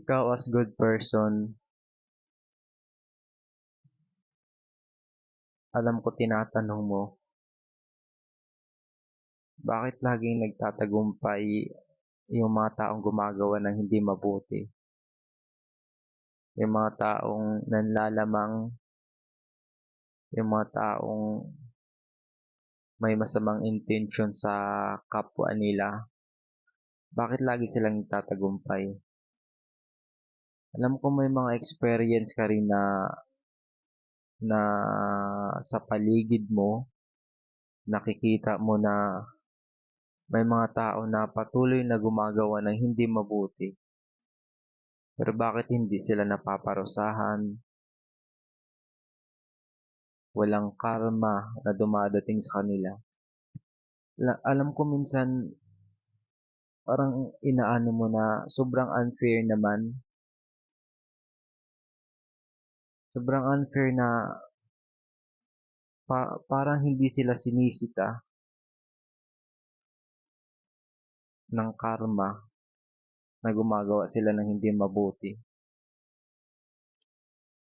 Ikaw as good person, alam ko tinatanong mo, bakit laging nagtatagumpay yung mga taong gumagawa ng hindi mabuti? Yung mga taong nanlalamang, yung mga taong may masamang intensyon sa kapwa nila, bakit lagi silang nagtatagumpay? Alam ko may mga experience ka rin na sa paligid mo, nakikita mo na may mga tao na patuloy na gumagawa ng hindi mabuti. Pero bakit hindi sila napaparusahan? Walang karma na dumadating sa kanila. Alam ko minsan parang inaano mo na sobrang unfair naman. Sobrang unfair na parang hindi sila sinisita ng karma na gumagawa sila ng hindi mabuti.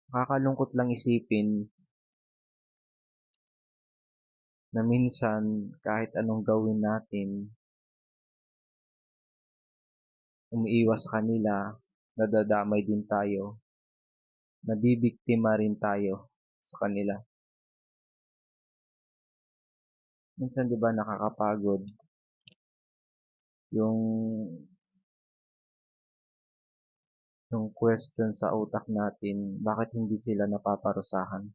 Nakakalungkot lang isipin na minsan kahit anong gawin natin, umiiwas sa kanila, nadadamay din tayo, nabibiktima rin tayo sa kanila. Minsan 'di ba nakakapagod yung question sa utak natin, bakit hindi sila napaparusahan?